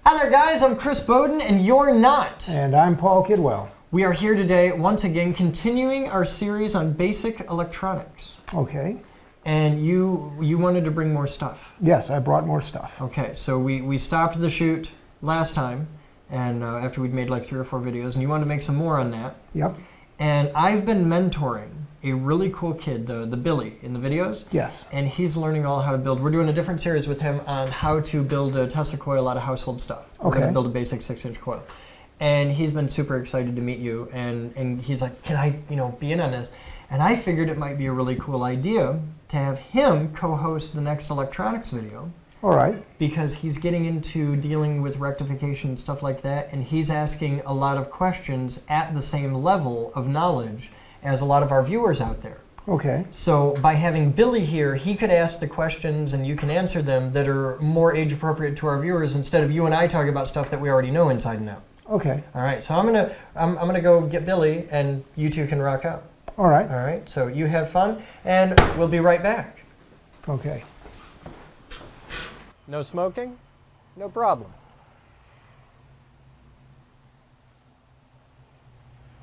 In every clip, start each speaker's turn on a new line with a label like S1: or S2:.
S1: Hi there guys, I'm Chris Bowden and you're not.
S2: And I'm Paul Kidwell.
S1: We are here today once again continuing our series on basic electronics.
S2: Okay.
S1: And you wanted to bring more stuff.
S2: Yes, I brought more stuff.
S1: Okay, so we stopped the shoot last time and after we'd made like 3 or 4 videos, and you wanted to make some more on that.
S2: Yep.
S1: And I've been mentoring a really cool kid, the Billy, in the videos.
S2: Yes.
S1: And he's learning all how to build. We're doing a different series with him on how to build a Tesla coil out of household stuff. We're going to build a basic 6-inch coil. And he's been super excited to meet you. And he's like, can I, be in on this? And I figured it might be a really cool idea to have him co-host the next electronics video.
S2: All right.
S1: Because he's getting into dealing with rectification and stuff like that. And he's asking a lot of questions at the same level of knowledge as a lot of our viewers out there.
S2: Okay.
S1: So by having Billy here, he could ask the questions and you can answer them that are more age appropriate to our viewers instead of you and I talking about stuff that we already know inside and out.
S2: Okay.
S1: All right. So I'm gonna go get Billy and you two can rock out.
S2: All right.
S1: All right. So you have fun and we'll be right back.
S2: Okay.
S1: No smoking? No problem.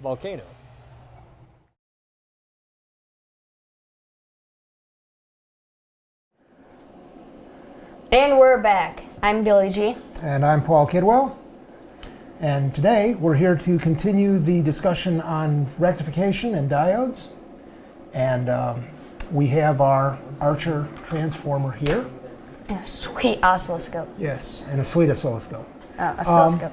S1: Volcano.
S3: And we're back. I'm Billy G.
S2: And I'm Paul Kidwell. And today we're here to continue the discussion on rectification and diodes. And we have our Archer transformer here.
S3: And a sweet oscilloscope.
S2: Yes, and a sweet oscilloscope.
S3: Oscilloscope.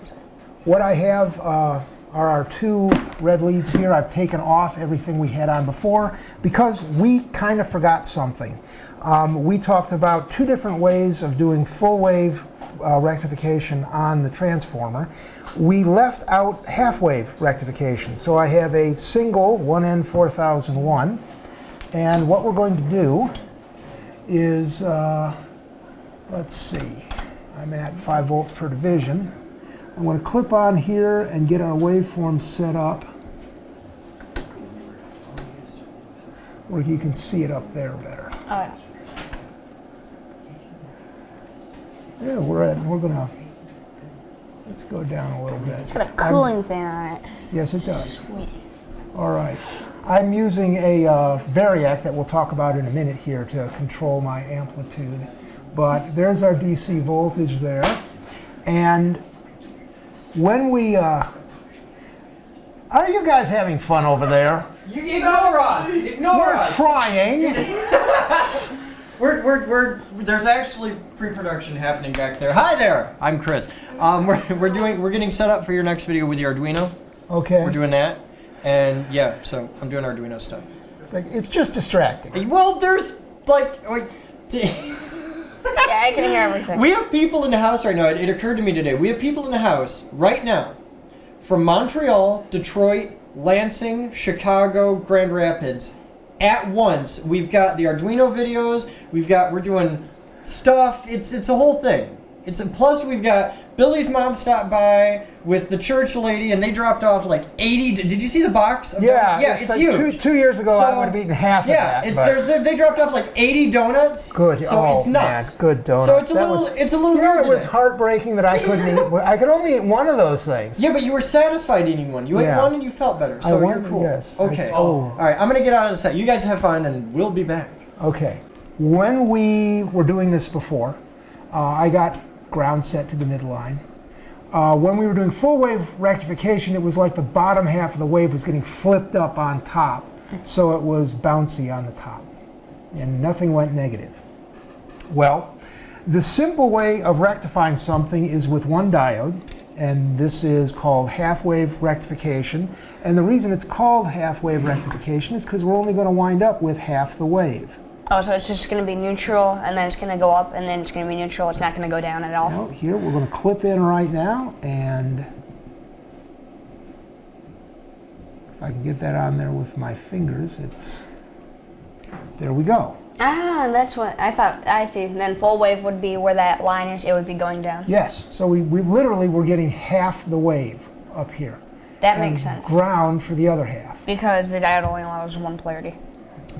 S2: What I have are our 2 red leads here. I've taken off everything we had on before because we kind of forgot something. We talked about 2 different ways of doing full wave rectification on the transformer. We left out half wave rectification. So I have a single 1N4001. And what we're going to do is, let's see, I'm at 5 volts per division. I'm going to clip on here and get our waveform set up where you can see it up there better.
S3: Oh, yeah.
S2: Yeah, let's go down a little bit.
S3: It's got a cooling fan on it.
S2: Yes, it does.
S3: Sweet.
S2: All right. I'm using a variac that we'll talk about in a minute here to control my amplitude. But there's our DC voltage there. And when we... are you guys having fun over there?
S1: You ignore us! Ignore us!
S2: We're trying!
S1: There's actually pre-production happening back there. Hi there, I'm Chris. We're getting set up for your next video with the Arduino.
S2: Okay.
S1: We're doing that, and yeah, so I'm doing Arduino stuff.
S2: It's just distracting.
S1: Well, there's like
S3: Yeah, I can hear everything.
S1: we have people in the house right now. It occurred to me today. We have people in the house right now from Montreal, Detroit, Lansing, Chicago, Grand Rapids. At once, we've got the Arduino videos. We're doing stuff. It's a whole thing. Plus we've got Billy's mom stopped by with the church lady, and they dropped off like 80. Did you see the box?
S2: Yeah,
S1: it's
S2: like
S1: huge.
S2: Two years ago, I would have eaten half of that.
S1: Yeah, they dropped off like 80 donuts.
S2: Good.
S1: So it's nuts.
S2: Man, good donuts.
S1: So it's a little.
S2: It was heartbreaking that I couldn't eat. I could only eat one of those things.
S1: Yeah, but you were satisfied eating one. You ate one and you felt better. So you're cool.
S2: Yes.
S1: Okay. All right. I'm gonna get out of the set. You guys have fun, and we'll be back.
S2: Okay. When we were doing this before, I got ground set to the midline. When we were doing full wave rectification, it was like the bottom half of the wave was getting flipped up on top, so it was bouncy on the top, and nothing went negative. Well, the simple way of rectifying something is with one diode, and this is called half wave rectification. And the reason it's called half wave rectification is because we're only going to wind up with half the wave.
S3: Oh, so it's just going to be neutral, and then it's going to go up, and then it's going to be neutral. It's not going to go down at all.
S2: Now, here we're going to clip in right now, and if I can get that on there with my fingers, there we go.
S3: Ah, that's what I thought. I see. And then full wave would be where that line is. It would be going down.
S2: Yes. So we literally were getting half the wave up here.
S3: That makes sense.
S2: Ground for the other half.
S3: Because the diode only allows one polarity.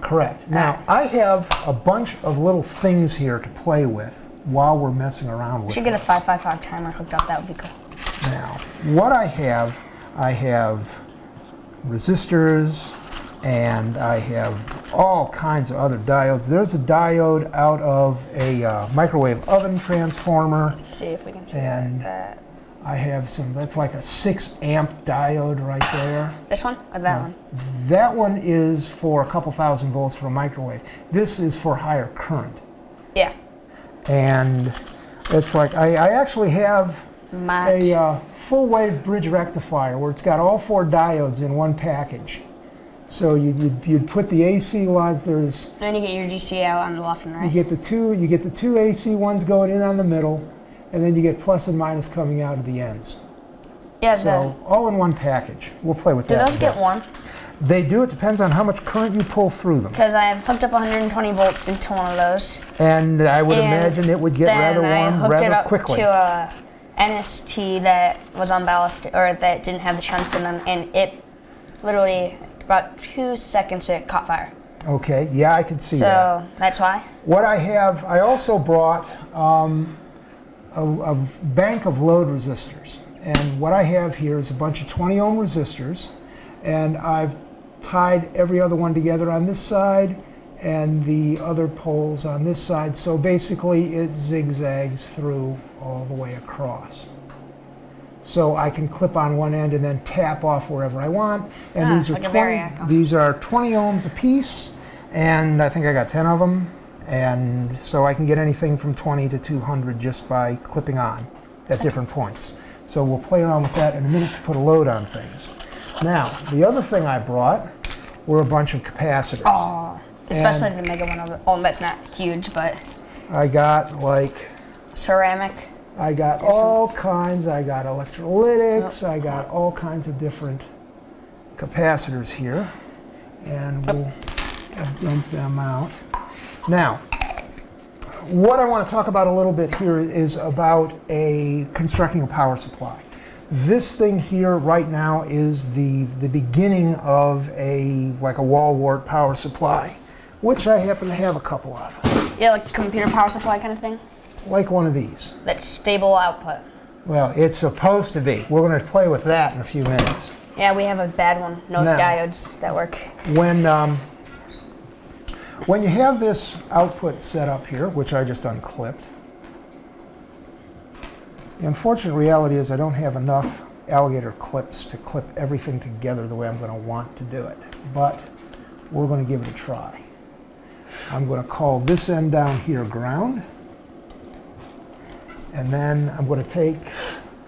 S2: Correct. Now, I have a bunch of little things here to play with. while we're messing around
S3: We
S2: with
S3: should get a
S2: this.
S3: 555 timer hooked up. That would be cool.
S2: Now, what I have resistors, and I have all kinds of other diodes. There's a diode out of a microwave oven transformer,
S3: Let's see if we can see
S2: and
S3: that.
S2: I have some, that's like a 6 amp diode right there.
S3: This one or that one?
S2: That one is for a couple thousand volts for a microwave. This is for higher current.
S3: Yeah.
S2: And it's like, I actually have
S3: Max.
S2: a full wave bridge rectifier where it's got all 4 diodes in one package. So you'd put the AC lines, there's,
S3: And then you get your DC out on the left and right.
S2: you get the two AC ones going in on the middle, and then you get plus and minus coming out of the ends.
S3: Yeah.
S2: So all in one package. We'll play with
S3: Do
S2: that.
S3: those get warm?
S2: They do. It depends on how much current you pull through them.
S3: Because I have hooked up 120 volts into one of those.
S2: And I would
S3: And
S2: imagine it would get rather
S3: then I
S2: warm
S3: hooked it
S2: rather
S3: up
S2: quickly.
S3: to a NST that was on ballast, or that didn't have the shunts in them, and it literally about 2 seconds it caught fire.
S2: Okay, yeah, I could see that.
S3: So that's why.
S2: What I have, I also brought a bank of load resistors. And what I have here is a bunch of 20 ohm resistors, and I've tied every other one together on this side and the other poles on this side. So basically it zigzags through all the way across. So I can clip on one end and then tap off wherever I want. And these are
S3: like a
S2: 20.
S3: variac.
S2: These are 20 ohms a piece, and I think I got 10 of them. And so I can get anything from 20 to 200 just by clipping on at different points. So we'll play around with that in a minute to put a load on things. Now, the other thing I brought were a bunch of capacitors.
S3: Oh, especially the mega one of it. Oh, that's not huge, but
S2: I got like,
S3: ceramic.
S2: I got all kinds, I got electrolytics, I got all kinds of different capacitors here. And we'll dump them out. Now, what I want to talk about a little bit here is about constructing a power supply. This thing here right now is the beginning of like a wall wart power supply, which I happen to have a couple of.
S3: Yeah, like computer power supply kind of thing.
S2: Like one of these.
S3: That's stable output.
S2: Well, it's supposed to be. We're going to play with that in a few minutes.
S3: Yeah, we have a bad one. No
S2: No.
S3: diodes that work.
S2: When you have this output set up here, which I just unclipped, the unfortunate reality is I don't have enough alligator clips to clip everything together the way I'm going to want to do it. But we're going to give it a try. I'm going to call this end down here ground. And then I'm going to take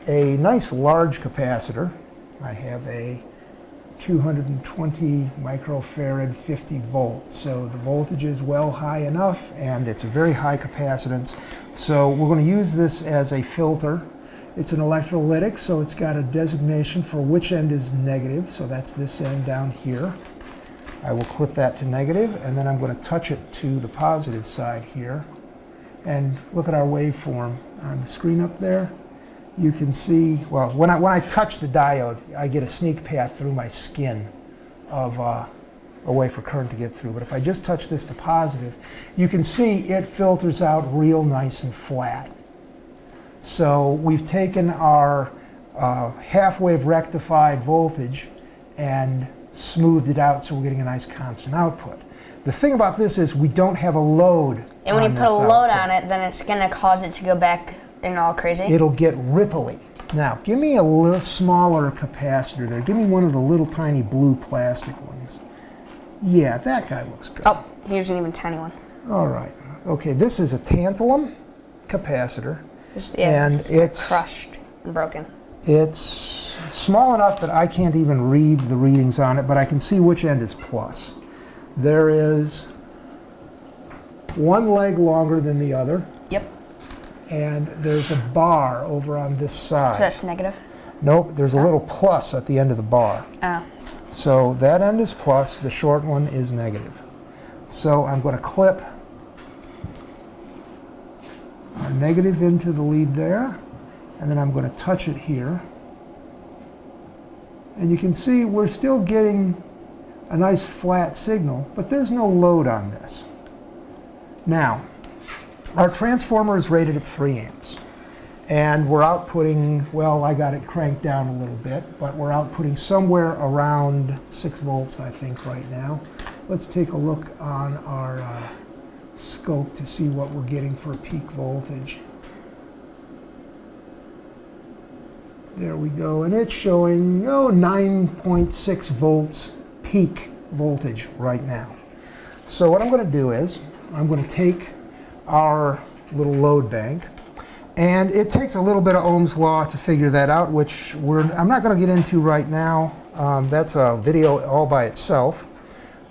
S2: a nice large capacitor. I have a 220 microfarad 50 volts. So the voltage is well high enough, and it's a very high capacitance. So we're going to use this as a filter. It's an electrolytic, so it's got a designation for which end is negative. So that's this end down here. I will clip that to negative, and then I'm going to touch it to the positive side here. And look at our waveform on the screen up there. You can see, well, when I touch the diode, I get a sneak path through my skin of a way for current to get through. But if I just touch this to positive, you can see it filters out real nice and flat. So we've taken our half-wave rectified voltage and smoothed it out so we're getting a nice constant output. The thing about this is we don't have a load.
S3: And when
S2: on
S3: you put
S2: this
S3: a load
S2: output.
S3: on it, then it's going to cause it to go back and all crazy.
S2: It'll get ripply. Now, give me a little smaller capacitor there. Give me one of the little tiny blue plastic ones. Yeah, that guy looks good.
S3: Oh, here's an even tiny one.
S2: All right. Okay, this is a tantalum capacitor.
S3: Yeah,
S2: and
S3: this is
S2: it's
S3: crushed and broken.
S2: It's small enough that I can't even read the readings on it, but I can see which end is plus. There is one leg longer than the other.
S3: Yep.
S2: And there's a bar over on this side.
S3: So that's negative?
S2: Nope, there's a little plus at the end of the bar.
S3: Oh.
S2: So that end is plus, the short one is negative. So I'm going to clip a negative into the lead there, and then I'm going to touch it here. And you can see we're still getting a nice flat signal, but there's no load on this. Now, Our transformer is rated at 3 amps. And we're outputting, well, I got it cranked down a little bit, but we're outputting somewhere around 6 volts, I think, right now. Let's take a look on our scope to see what we're getting for peak voltage. There we go, and it's showing 9.6 volts peak voltage right now. So what I'm going to do is I'm going to take our little load bank, and it takes a little bit of Ohm's law to figure that out, which I'm not going to get into right now. That's a video all by itself.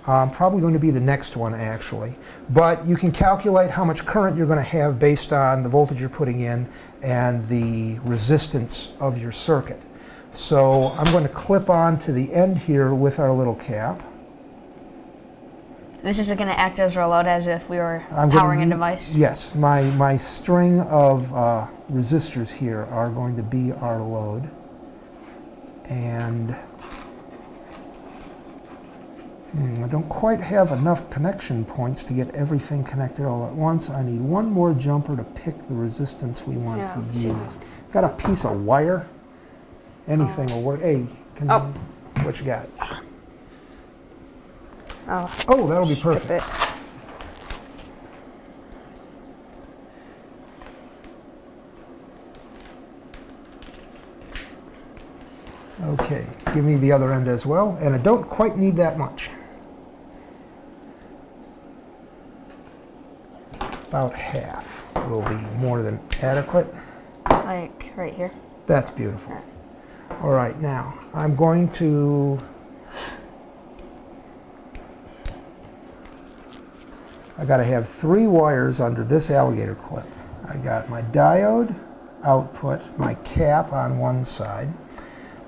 S2: Probably going to be the next one, actually. But you can calculate how much current you're going to have based on the voltage you're putting in and the resistance of your circuit. So I'm going to clip on to the end here with our little cap.
S3: This is going to act as our load as if we were powering a device?
S2: Yes. My string of resistors here are going to be our load. And I don't quite have enough connection points to get everything connected all at once. I need one more jumper to pick the resistance we want to use. Got a piece of wire? Anything will work. Hey, what you got? Oh, that'll be perfect. Okay, give me the other end as well, and I don't quite need that much. About half will be more than adequate.
S3: Like right here?
S2: That's beautiful. All right, now I'm going to I got to have 3 wires under this alligator clip. I got my diode output, my cap on one side.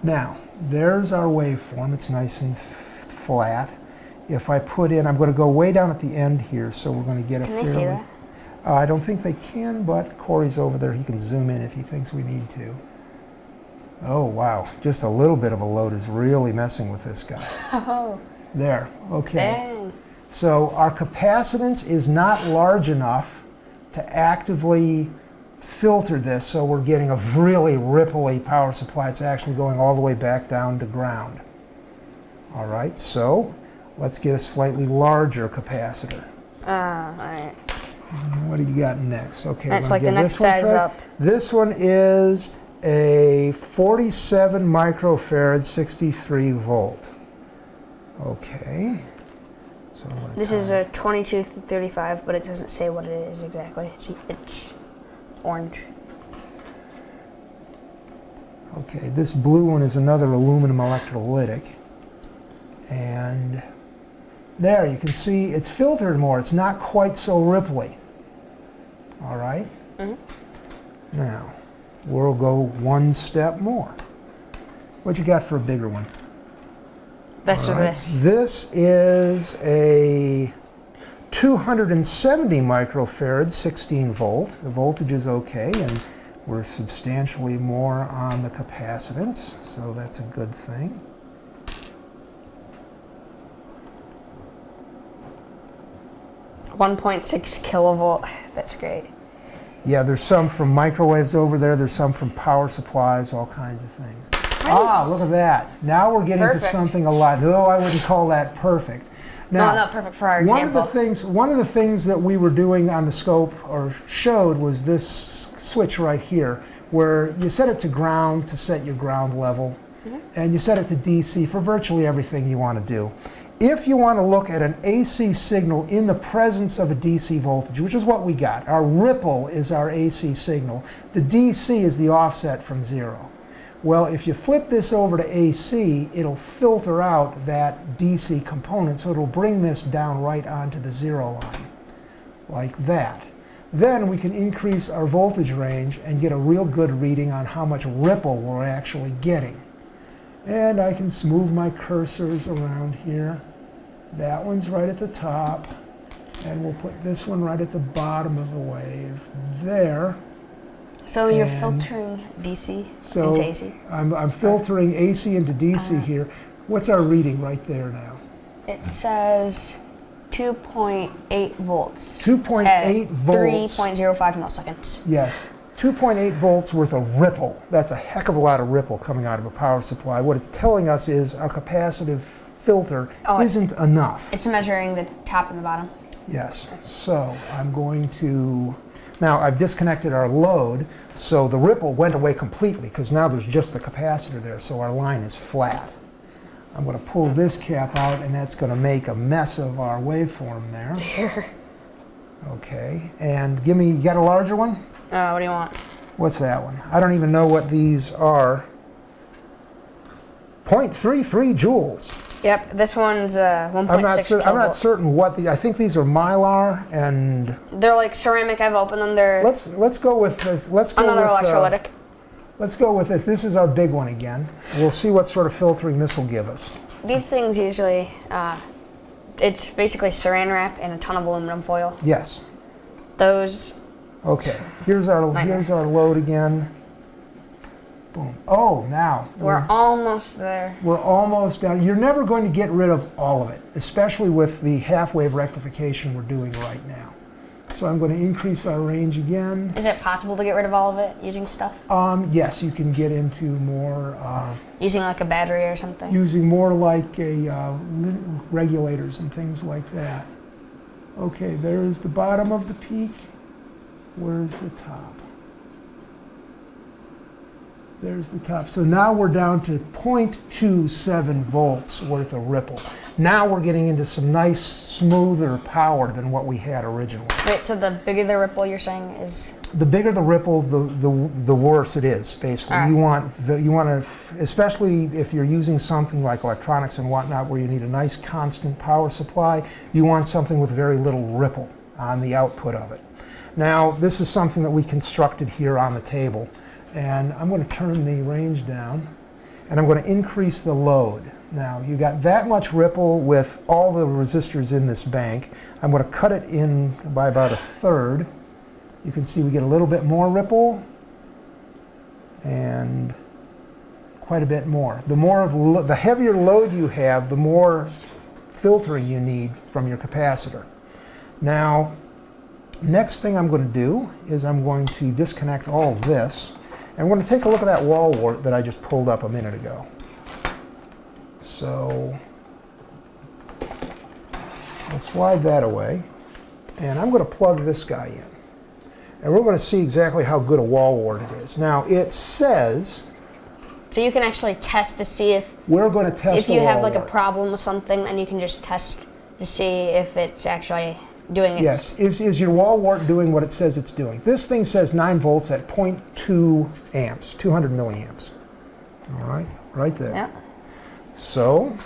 S2: Now, there's our waveform. It's nice and flat. If I put in, I'm going to go way down at the end here, so we're going to get a fairly...
S3: Can they see that?
S2: I don't think they can, but Corey's over there. He can zoom in if he thinks we need to. Oh, wow. Just a little bit of a load is really messing with this guy.
S3: Oh.
S2: There. Okay.
S3: Dang.
S2: So our capacitance is not large enough to actively filter this, so we're getting a really ripply power supply. It's actually going all the way back down to ground. All right, so let's get a slightly larger capacitor.
S3: All right.
S2: What do you got next? Okay,
S3: That's like the next size up.
S2: This one is a 47 microfarad, 63 volt. Okay. So
S3: this is a 2235, but it doesn't say what it is exactly. It's orange.
S2: Okay, this blue one is another aluminum electrolytic. And there, you can see it's filtered more. It's not quite so ripply. All right? Mm-hmm. Now, we'll go one step more. What you got for a bigger one?
S3: This or this?
S2: This is a 270 microfarad, 16 volt. The voltage is okay, and we're substantially more on the capacitance, so that's a good thing.
S3: .6 kilovolt. That's great.
S2: Yeah, there's some from microwaves over there. There's some from power supplies, all kinds of things. Ah, look at that. Now we're getting to something a lot. No, I wouldn't call that perfect. Now,
S3: no, not perfect for our example.
S2: One of the things that we were doing on the scope or showed was this switch right here, where you set it to ground to set your ground level, and you set it to DC for virtually everything you want to do. If you want to look at an AC signal in the presence of a DC voltage, which is what we got, our ripple is our AC signal. The DC is the offset from 0. Well, if you flip this over to AC, it'll filter out that DC component, so it'll bring this down right onto the 0 line, like that. Then we can increase our voltage range and get a real good reading on how much ripple we're actually getting. And I can smooth my cursors around here. That one's right at the top, and we'll put this one right at the bottom of the wave there.
S3: So you're filtering DC into AC?
S2: I'm filtering AC into DC here. What's our reading right there now?
S3: It says 2.8 volts.
S2: 2.8
S3: at
S2: volts.
S3: 3.05 milliseconds.
S2: Yes, 2.8 volts worth of ripple. That's a heck of a lot of ripple coming out of a power supply. What it's telling us is our capacitive filter isn't enough.
S3: It's measuring the top and the bottom.
S2: Yes, so I'm going to, now I've disconnected our load, so the ripple went away completely because now there's just the capacitor there, so our line is flat. I'm going to pull this cap out, and that's going to make a mess of our waveform there. Okay, and give me, you got a larger one?
S3: What do you want?
S2: What's that one? I don't even know what these are. 0.33 joules.
S3: Yep, this one's 1.6
S2: I'm not certain what the, I think these are Mylar, and
S3: they're like ceramic. I've opened them. They're
S2: let's go with this. Let's go
S3: another
S2: with,
S3: electrolytic.
S2: Let's go with this. This is our big one again. We'll see what sort of filtering this will give us.
S3: These things usually, it's basically saran wrap and a ton of aluminum foil.
S2: Yes.
S3: Those.
S2: Okay. Here's our load again. Boom. Oh, now
S3: We're almost there.
S2: we're almost done. You're never going to get rid of all of it, especially with the half-wave rectification we're doing right now. So I'm going to increase our range again.
S3: Is it possible to get rid of all of it using stuff?
S2: Yes, you can get into more,
S3: Using like a battery or something?
S2: using more like regulators and things like that. Okay, there's the bottom of the peak. Where's the top? There's the top. So now we're down to 0.27 volts worth of ripple. Now we're getting into some nice, smoother power than what we had originally.
S3: Wait, so the bigger the ripple you're saying is?
S2: The bigger the ripple, the worse it is, basically.
S3: All right.
S2: You want to, especially if you're using something like electronics and whatnot, where you need a nice constant power supply, you want something with very little ripple on the output of it. Now, this is something that we constructed here on the table. And I'm going to turn the range down, and I'm going to increase the load. Now, you got that much ripple with all the resistors in this bank. I'm going to cut it in by about a third. You can see we get a little bit more ripple, and quite a bit more. The heavier load you have, the more filtering you need from your capacitor. Now, next thing I'm going to do is I'm going to disconnect all of this. And we're going to take a look at that wall wart that I just pulled up a minute ago. So I'll slide that away. And I'm going to plug this guy in. And we're going to see exactly how good a wall wart it is. Now, it says...
S3: So you can actually test to see if...
S2: We're going to test
S3: if you have like
S2: wart.
S3: a problem with something, then you can just test to see if it's actually doing it.
S2: Yes. Is your wall wart doing what it says it's doing? This thing says 9 volts at 0.2 amps, 200 milliamps. All right, right there.
S3: Yeah.
S2: So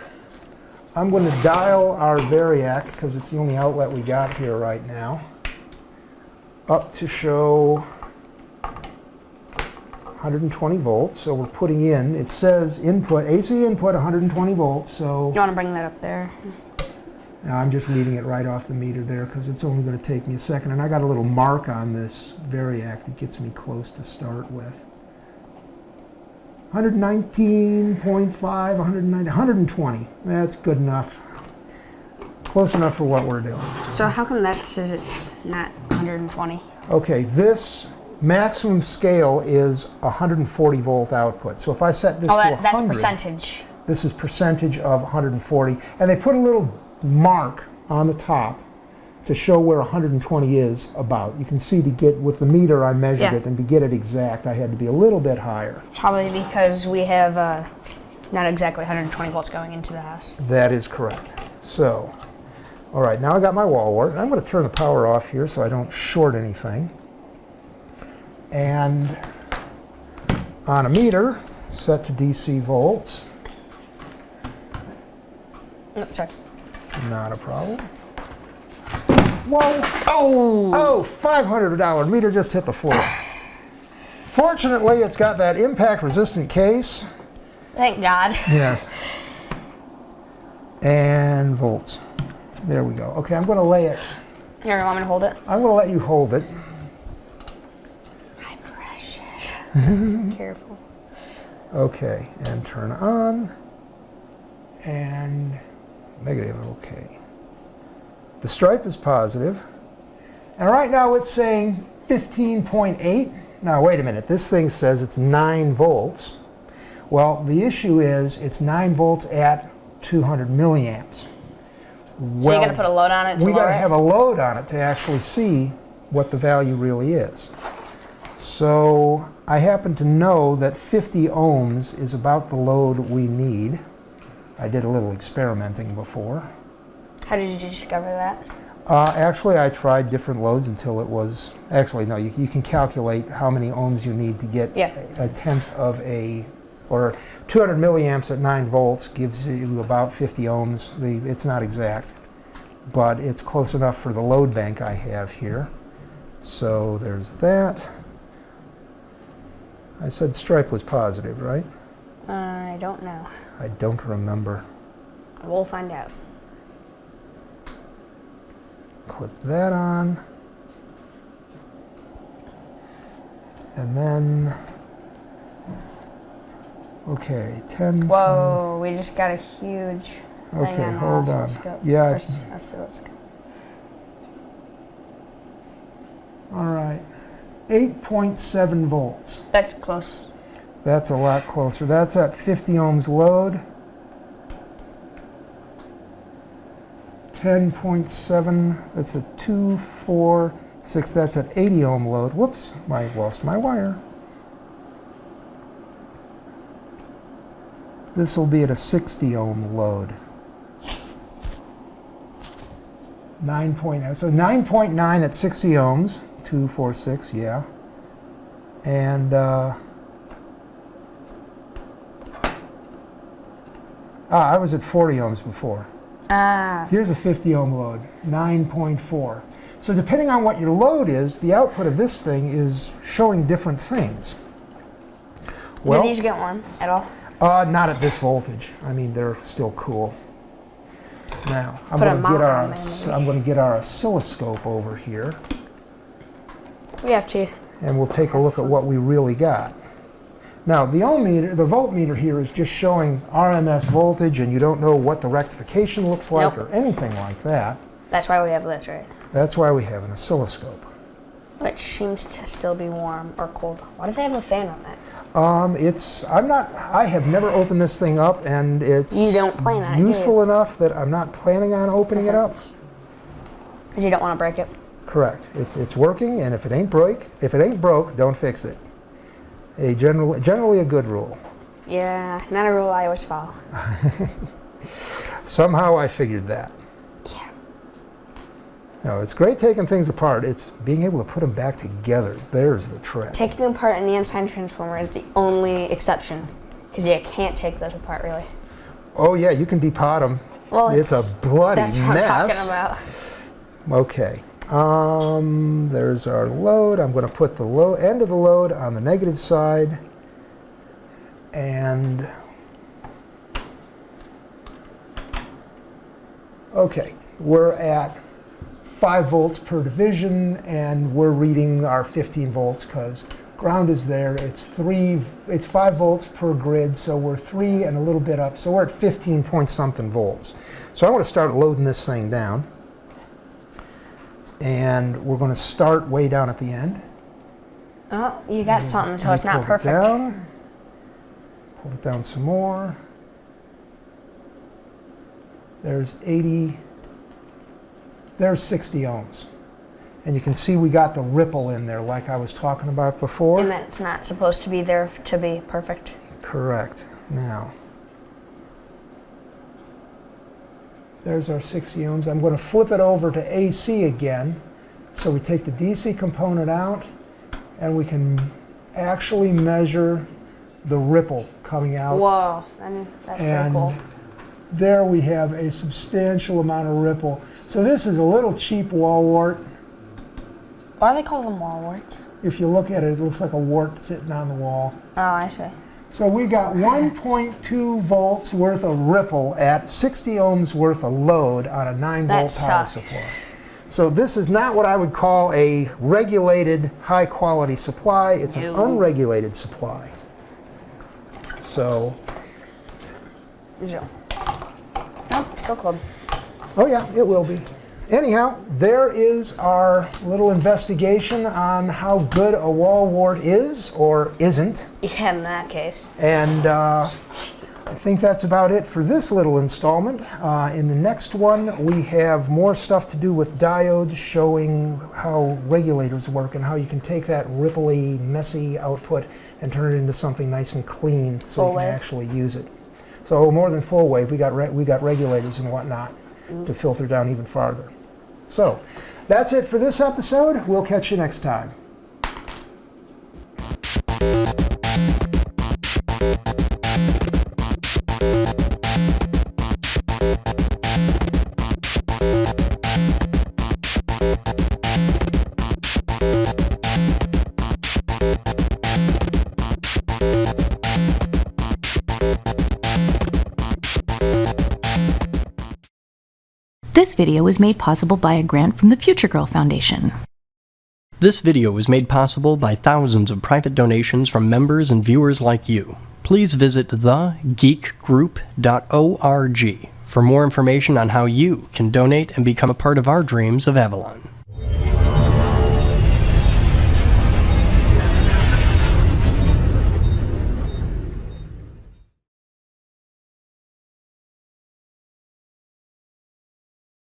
S2: I'm going to dial our variac, because it's the only outlet we got here right now, up to show 120 volts. So we're putting in, it says input, AC input 120 volts. So
S3: You want to bring that up there?
S2: now I'm just reading it right off the meter there because it's only going to take me a second. And I got a little mark on this variac that gets me close to start with. 119.5, 190, 120. That's good enough. Close enough for what we're doing.
S3: So how come that says it's not 120?
S2: Okay, this maximum scale is 140 volt output. So if I set this to 100,
S3: that's percentage.
S2: this is percentage of 140. And they put a little mark on the top to show where 120 is about. You can see to get, with the meter I measured it, and to get it exact I had to be a little bit higher.
S3: Probably because we have not exactly 120 volts going into the house.
S2: That is correct. So, all right, now I got my wall wart. I'm going to turn the power off here so I don't short anything. And on a meter, set to DC volts.
S3: No, sorry.
S2: Not a problem. Whoa!
S3: Oh!
S2: Oh, $500 meter just hit the floor. Fortunately, it's got that impact-resistant case.
S3: Thank God.
S2: Yes. And volts. There we go. Okay, I'm going to lay it.
S3: Here, you want me to hold it?
S2: I'm going to let you hold it.
S3: My precious. Careful.
S2: Okay, and turn on. And negative, okay. The stripe is positive. And right now it's saying 15.8. Now wait a minute, this thing says it's 9 volts. Well, the issue is it's 9 volts at 200 milliamps.
S3: So you got to put a load on it to
S2: we got
S3: lower
S2: to
S3: it?
S2: have a load on it to actually see what the value really is. So I happen to know that 50 ohms is about the load we need. I did a little experimenting before.
S3: How did you discover that?
S2: Actually, I tried different loads until it was... Actually, no, you can calculate how many ohms you need to get a tenth of a... Or 200 milliamps at 9 volts gives you about 50 ohms. It's not exact, but it's close enough for the load bank I have here. So there's that. I said stripe was positive, right?
S3: I don't know.
S2: I don't remember.
S3: We'll find out.
S2: Clip that on. And then, okay, 10.
S3: Whoa, we just got a huge thing
S2: Okay,
S3: on the
S2: hold on.
S3: oscilloscope.
S2: Yeah,
S3: Or
S2: it's-
S3: oscilloscope.
S2: All right, 8.7 volts.
S3: That's close.
S2: That's a lot closer. That's at 50 ohms load. 10.7, that's a 2, 4, 6, that's at 80 ohm load. Whoops, I lost my wire. This will be at a 60 ohm load. 9.9, so 9.9 at 60 ohms, 2, 4, 6, yeah. And I was at 40 ohms before.
S3: Ah,
S2: Here's a 50 ohm load, 9.4. So depending on what your load is, the output of this thing is showing different things.
S3: did these get warm at all?
S2: Not at this voltage. I mean, they're still cool. Now, I'm
S3: Put a
S2: going
S3: mount
S2: to
S3: on there, maybe.
S2: I'm going to get our oscilloscope over here,
S3: We have to.
S2: and we'll take a look at what we really got. Now, the ohm meter, the voltmeter here is just showing RMS voltage, and you don't know what the rectification looks like
S3: Nope.
S2: or anything like that.
S3: That's why we have this, right?
S2: That's why we have an oscilloscope.
S3: Which seems to still be warm or cold. Why do they have a fan on that?
S2: I have never opened this thing up, and it's
S3: You don't plan on it, do you?
S2: useful enough that I'm not planning on opening it up.
S3: Because you don't want to break it.
S2: Correct. It's working, and if it ain't broke, don't fix it. Generally a good rule.
S3: Yeah, not a rule I always follow.
S2: Somehow I figured that.
S3: Yeah.
S2: No, it's great taking things apart. It's being able to put them back together. There's the trick.
S3: Taking apart an neon-sign transformer is the only exception. Because you can't take those apart, really.
S2: Oh yeah, you can depot them.
S3: Well,
S2: It's a bloody
S3: that's what
S2: mess.
S3: I'm talking about.
S2: Okay. There's our load. I'm going to put the end of the load on the negative side. And okay, we're at 5 volts per division, and we're reading our 15 volts because ground is there. It's 5 volts per grid, so we're 3 and a little bit up. So we're at 15 point something volts. So I want to start loading this thing down. And we're going to start way down at the end.
S3: Oh, you got something, so
S2: And
S3: it's not
S2: pull it
S3: perfect.
S2: down. Pull it down some more. There's 80. There's 60 ohms. And you can see we got the ripple in there like I was talking about before.
S3: And that's not supposed to be there to be perfect.
S2: Correct. Now, there's our 60 ohms. I'm going to flip it over to AC again. So we take the DC component out, and we can actually measure the ripple coming out.
S3: Whoa, that's pretty
S2: And
S3: cool.
S2: there we have a substantial amount of ripple. So this is a little cheap wall wart.
S3: Why do they call them wall warts?
S2: If you look at it, it looks like a wart sitting on the wall.
S3: Oh, I see.
S2: So we got 1.2 volts worth of ripple at 60 ohms worth of load on a 9
S3: That
S2: volt power
S3: sucks.
S2: supply. So this is not what I would call a regulated high quality supply. It's an
S3: No.
S2: unregulated supply. So,
S3: Nope, still cold.
S2: oh yeah, it will be. Anyhow, there is our little investigation on how good a wall wart is or isn't.
S3: Yeah, in that case.
S2: And I think that's about it for this little installment. In the next one, we have more stuff to do with diodes, showing how regulators work and how you can take that ripply, messy output and turn it into something nice and clean so you can actually use it. So more than full wave, we got regulators and whatnot to filter down even farther. So that's it for this episode. We'll catch you next time.
S4: This video was made possible by a grant from the Future Girl Foundation.
S1: This video was made possible by thousands of private donations from members and viewers like you. Please visit thegeekgroup.org for more information on how you can donate and become a part of our dreams of Avalon.